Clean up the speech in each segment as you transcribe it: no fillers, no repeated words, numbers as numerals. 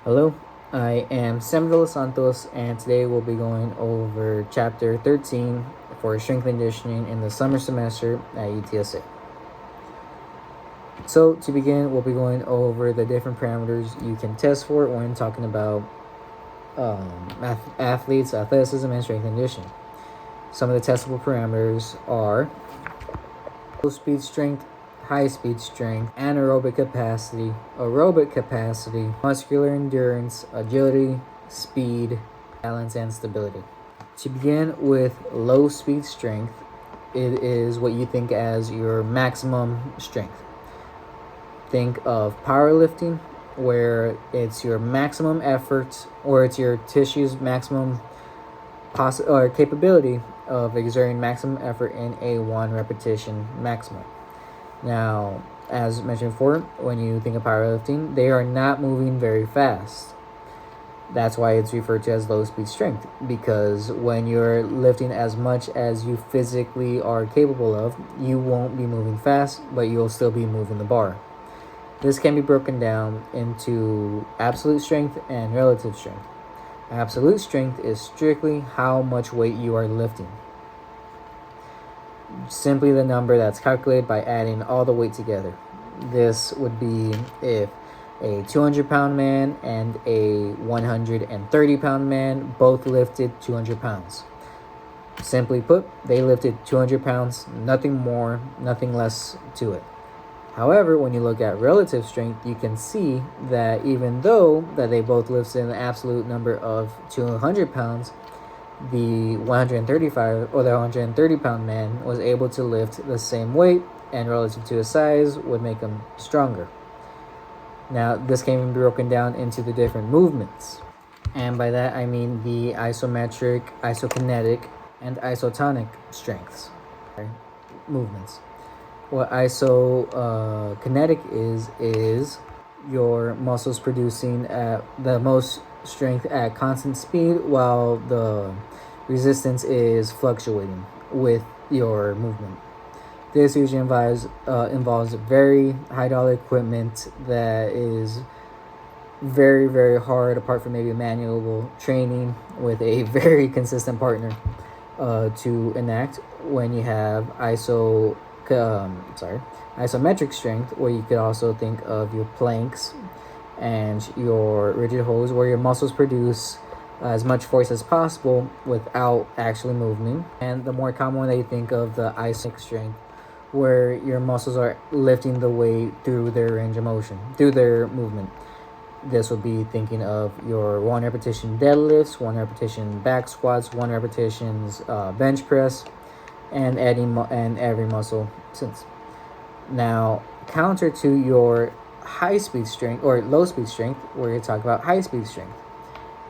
Hello, I am Santos, and today we'll be going over Chapter 13 for strength conditioning in the summer semester at UTSA. So, to begin, we'll be going over the different parameters you can test for when talking about athletes, athleticism, and strength conditioning. Some of the testable parameters are low speed strength, high speed strength, anaerobic capacity, aerobic capacity, muscular endurance, agility, speed, balance, and stability. To begin with low speed strength, it is what you think as your maximum strength. Think of powerlifting, where it's your maximum effort or it's your tissue's maximum capability of exerting maximum effort in a one repetition maximum. Now, as mentioned before, when you think of powerlifting, they are not moving very fast. That's why it's referred to as low speed strength, because when you're lifting as much as you physically are capable of, you won't be moving fast, but you'll still be moving the bar. This can be broken down into absolute strength and relative strength. Absolute strength is strictly how much weight you are lifting. Simply the number that's calculated by adding all the weight together. This would be if a 200-pound man and a 130-pound man both lifted 200 pounds. Simply put, they lifted 200 pounds, nothing more, nothing less to it. However, when you look at relative strength, you can see that even though that they both lifted an absolute number of 200 pounds, the 130-pound man was able to lift the same weight, and relative to his size would make him stronger. Now, this can be broken down into the different movements, and by that I mean the isometric, isokinetic, and isotonic strengths. Movements. What isokinetic is your muscles producing at the most strength at constant speed, while the resistance is fluctuating with your movement. This usually involves very high dollar equipment that is very, very hard, apart from maybe manual training with a very consistent partner to enact. When you have isometric strength, where you could also think of your planks and your rigid holds, where your muscles produce as much force as possible without actually moving. And the more common one that you think of, the isometric strength, where your muscles are lifting the weight through their range of motion, through their movement. This would be thinking of your 1 repetition deadlifts, 1 repetition back squats, 1 repetitions bench press, and every muscle since. Now, counter to your high speed strength or low speed strength, we're going to talk about high speed strength.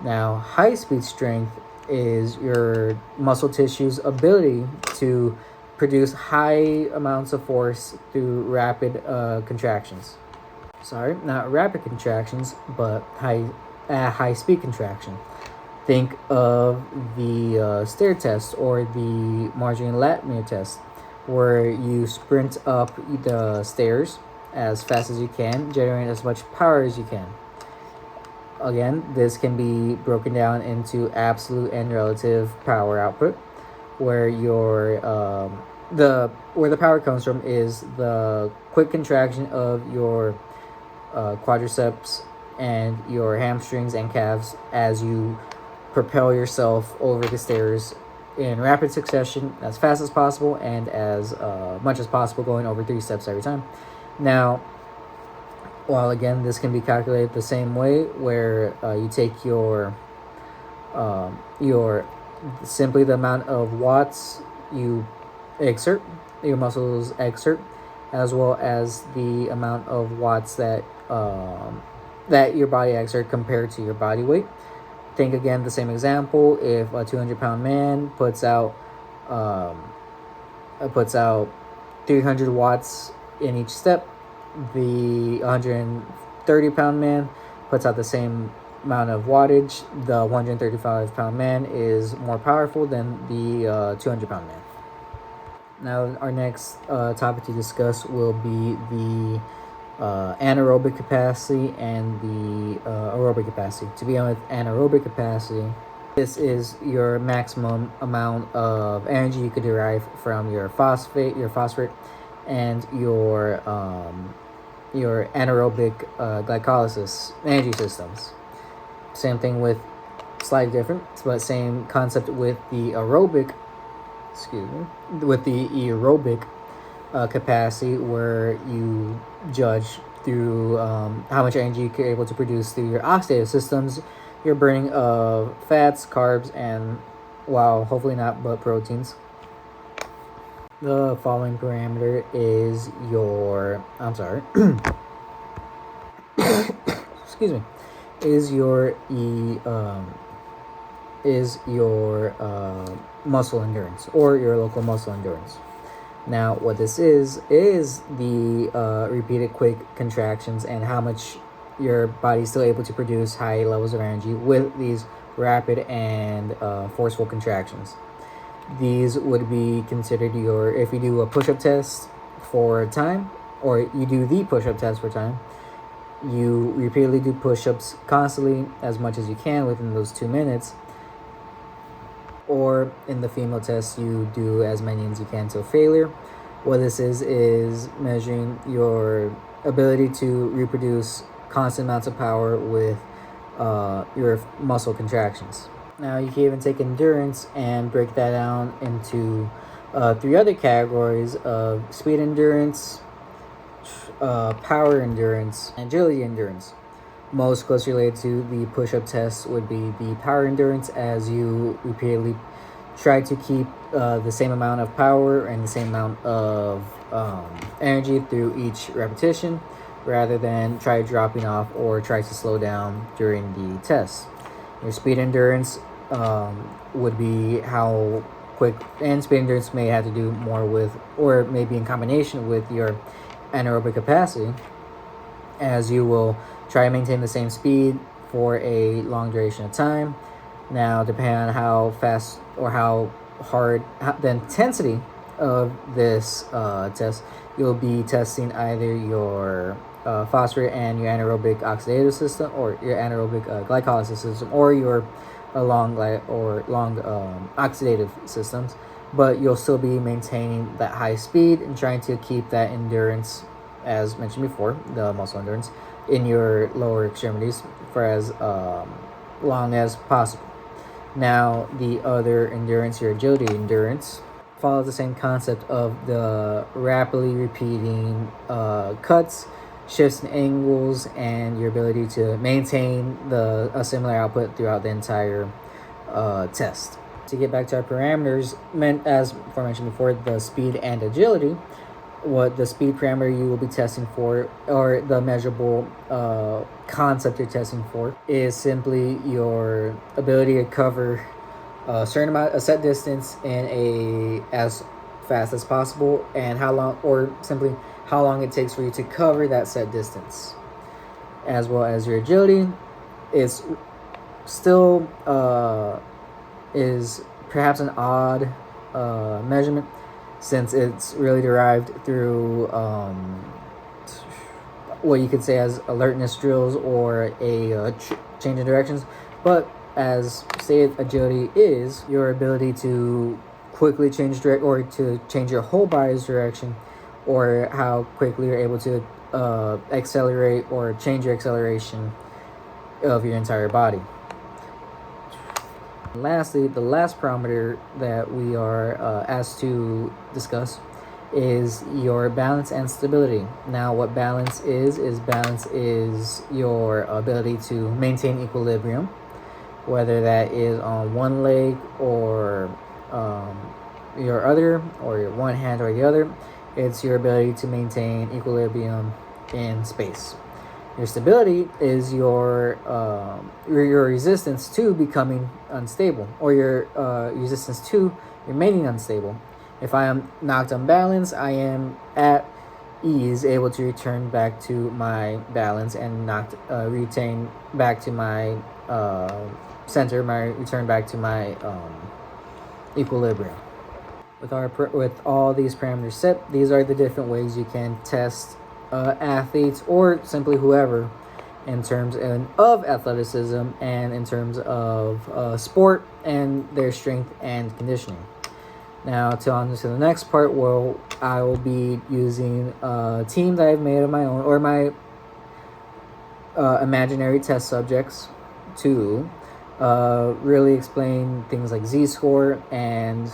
Now, high speed strength is your muscle tissue's ability to produce high amounts of force through rapid contractions. Sorry, not rapid contractions, but high speed contraction. Think of the stair test or the Margian-Latimer test, where you sprint up the stairs as fast as you can, generating as much power as you can. Again, this can be broken down into absolute and relative power output, where where the power comes from is the quick contraction of your quadriceps and your hamstrings and calves as you propel yourself over the stairs in rapid succession, as fast as possible and as much as possible, going over 3 steps every time. Now, while again this can be calculated the same way, where you take your simply the amount of watts you exert, your muscles exert, as well as the amount of watts that your body exert compared to your body weight. Think again the same example. If a 200-pound man puts out 300 watts in each step, the 130-pound man puts out the same amount of wattage. The 135-pound man is more powerful than the 200-pound man. Now, our next topic to discuss will be the anaerobic capacity and the aerobic capacity. To begin with, anaerobic capacity, this is your maximum amount of energy you could derive from your phosphate, and your anaerobic glycolysis energy systems. Same thing with, slightly different, but same concept with the aerobic. With the aerobic capacity, where you judge through how much energy you're able to produce through your oxidative systems, your burning of fats, carbs, and, well, hopefully not, but proteins. The following parameter is your, I'm sorry, excuse me, is your muscle endurance, or your local muscle endurance. Now, what this is the repeated quick contractions and how much your body's still able to produce high levels of energy with these rapid and forceful contractions. These would be considered your, if you do a push-up test for time, or you do the push-up test for time, you repeatedly do push-ups constantly as much as you can within those 2 minutes. Or in the female test, you do as many as you can till failure. What this is measuring your ability to reproduce constant amounts of power with your muscle contractions. Now, you can even take endurance and break that down into 3 other categories of speed endurance, power endurance, and agility endurance. Most closely related to the push-up test would be the power endurance, as you repeatedly try to keep the same amount of power and the same amount of energy through each repetition, rather than try dropping off or try to slow down during the test. Your speed endurance would be how quick, and speed endurance may have to do more with, or maybe in combination with, your anaerobic capacity, as you will try to maintain the same speed for a long duration of time. Now, depending on how fast or how hard the intensity of this test, you'll be testing either your phosphorus and your anaerobic oxidative system, or your anaerobic glycolysis system, or your long oxidative systems. But you'll still be maintaining that high speed and trying to keep that endurance, as mentioned before, the muscle endurance, in your lower extremities for as long as possible. Now, the other endurance, your agility endurance, follows the same concept of the rapidly repeating cuts, shifts, and angles, and your ability to maintain a similar output throughout the entire test. To get back to our parameters, as aforementioned before, the speed and agility, what the speed parameter you will be testing for, or the measurable concept you're testing for, is simply your ability to cover a set distance in as fast as possible, and how long, or simply how long it takes for you to cover that set distance. As well as your agility is still is perhaps an odd measurement, since it's really derived through what you could say as alertness drills, or a change in directions. But as stated, agility is your ability to quickly change or to change your whole body's direction, or how quickly you're able to accelerate or change your acceleration of your entire body. Lastly, the last parameter that we are asked to discuss is your balance and stability. Now, what balance is your ability to maintain equilibrium, whether that is on one leg or your other, or your one hand or the other. It's your ability to maintain equilibrium in space. Your stability is your resistance to becoming unstable, or your resistance to remaining unstable. If I am knocked unbalanced, I am at ease, able to return back to my balance and retain back to my center, return back to my equilibrium. With all these parameters set, these are the different ways you can test athletes or simply whoever in terms of athleticism and in terms of sport and their strength and conditioning. Now, on to the next part, where I will be using a team that I've made of my own, or my imaginary test subjects, to really explain things like Z-score and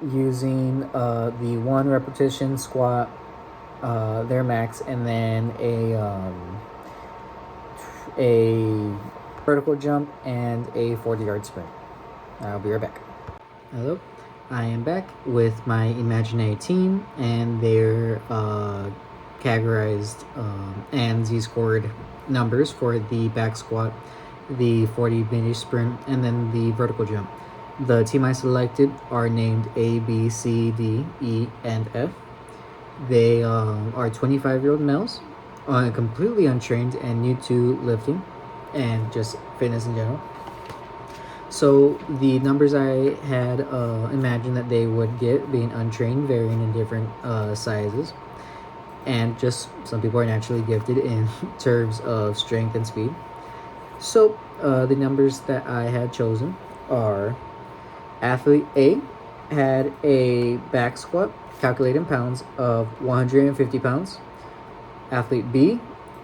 using the 1 repetition squat, their max, and then a vertical jump and a 40-yard sprint. I'll be right back. Hello, I am back with my imaginary team and their categorized and Z-scored numbers for the back squat, the 40-minute sprint, and then the vertical jump. The team I selected are named A, B, C, D, E, and F. They are 25-year-old males, completely untrained and new to lifting and just fitness in general. So the numbers I had imagined that they would get, being untrained, varying in different sizes, and just some people are naturally gifted in terms of strength and speed. So the numbers that I had chosen are: athlete A had a back squat calculated in pounds of 150 pounds. Athlete B,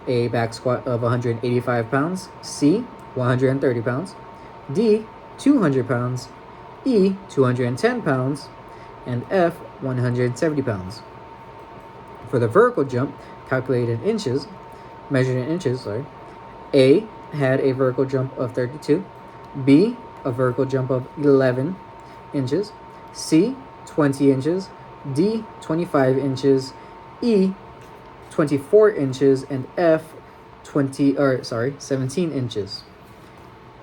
a back squat of 185 pounds. C, 130 pounds. D, 200 pounds. E, 210 pounds. And F, 170 pounds. For the vertical jump, calculated in inches, measured in inches, A had a vertical jump of 32. B, a vertical jump of 11 inches. C, 20 inches. D, 25 inches. E, 24 inches. And F, 17 inches.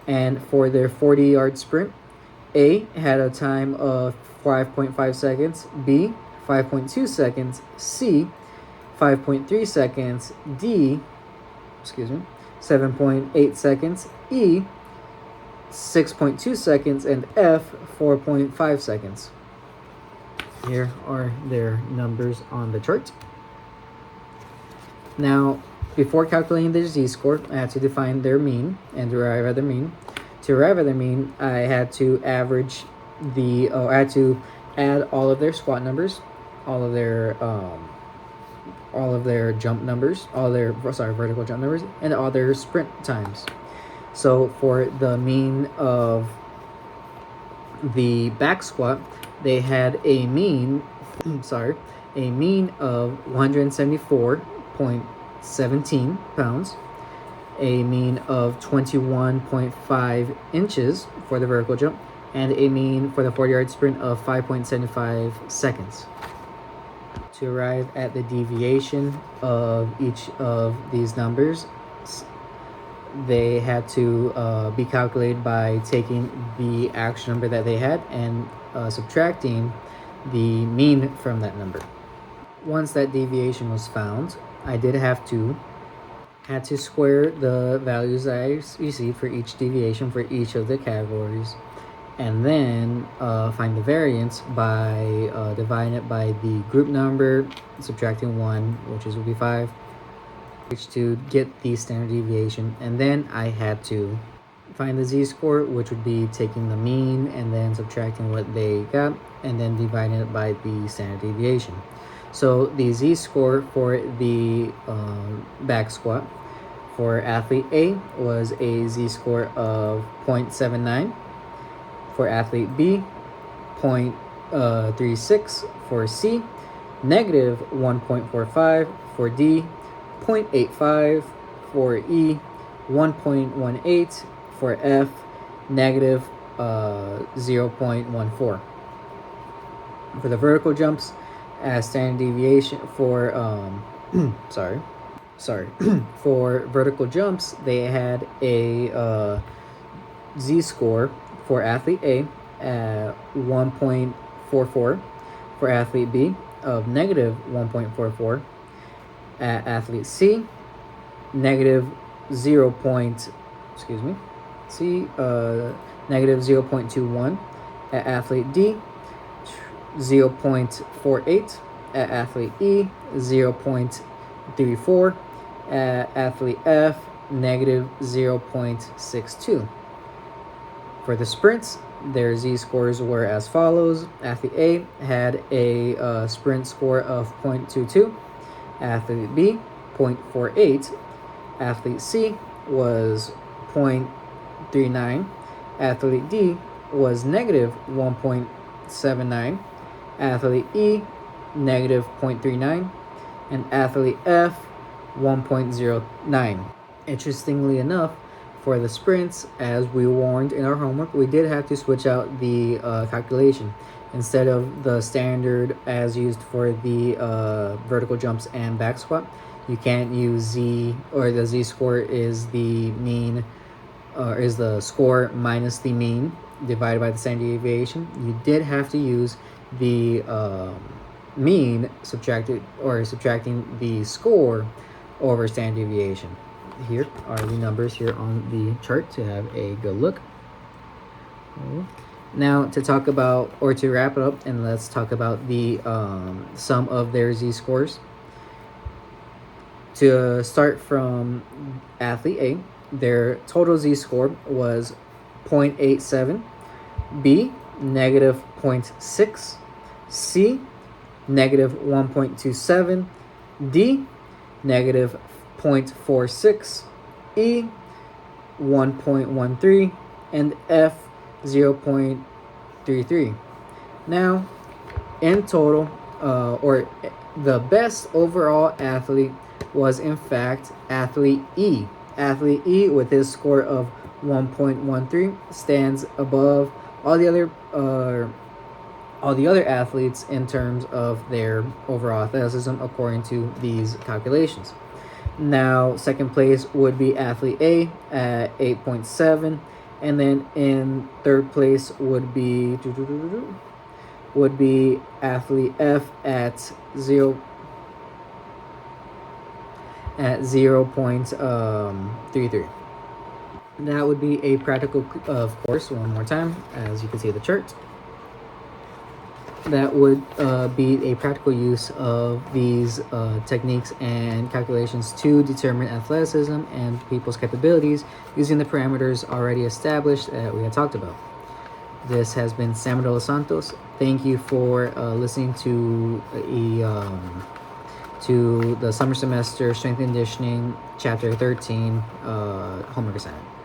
And for their 40-yard sprint, A had a time of 5.5 seconds. B, 5.2 seconds. C, 5.3 seconds. D, 7.8 seconds. E, 6.2 seconds. And F, 4.5 seconds. Here are their numbers on the chart. Now, before calculating their Z-score, I had to define their mean and arrive at their mean. To arrive at their mean, I had to I had to add all of their squat numbers, all of their jump numbers, vertical jump numbers, and all their sprint times. So for the mean of the back squat, they had a mean of 174.17 pounds, a mean of 21.5 inches for the vertical jump, and a mean for the 40-yard sprint of 5.75 seconds. To arrive at the deviation of each of these numbers, they had to be calculated by taking the actual number that they had and subtracting the mean from that number. Once that deviation was found, I had to square the values I received for each deviation for each of the categories, and then find the variance by dividing it by the group number, subtracting 1, which would be 5, to get the standard deviation. And then I had to find the Z-score, which would be taking the mean and then subtracting what they got, and then dividing it by the standard deviation. So the Z-score for the back squat for athlete A was a Z-score of 0.79. For athlete B, 0.36. For C, negative 1.45. For D, 0.85. For E, 1.18. For F, negative 0.14. For the vertical jumps, as standard deviation for for vertical jumps, they had a Z-score for athlete A at 1.44, for athlete B of negative 1.44, at athlete C negative negative 0.21, at athlete D 0.48, At athlete E, 0.34. At athlete F, negative 0.62. For the sprints, their z-scores were as follows. Athlete A had a sprint score of 0.22. Athlete B, 0.48. Athlete C was 0.39. Athlete D was negative 1.79. Athlete E, negative 0.39. And athlete F, 1.09. Interestingly enough, for the sprints, as we warned in our homework, we did have to switch out the calculation. Instead of the standard as used for the vertical jumps and back squat, you can't use Z, or the Z score is the mean, is the score minus the mean divided by the standard deviation. You did have to use the mean subtracting the score over standard deviation. Here are the numbers here on the chart to have a good look. Now to talk about, or to wrap it up, and let's talk about the sum of their z-scores. To start from athlete A, their total z-score was 0.87. B, negative 0.6. C, negative 1.27. D, negative 0.46. E, 1.13. And F, 0.33. Now, in total, or the best overall athlete was in fact athlete E. Athlete E, with his score of 1.13, stands above all the other athletes in terms of their overall athleticism according to these calculations. Now, second place would be athlete A at 8.7, and then in third place would be athlete F at 0.33. That would be a practical, of course, one more time, as you can see the chart. That would be a practical use of these techniques and calculations to determine athleticism and people's capabilities using the parameters already established that we had talked about. This has been Samuel Santos. Thank you for listening to the summer semester strength and conditioning chapter 13 homework assignment.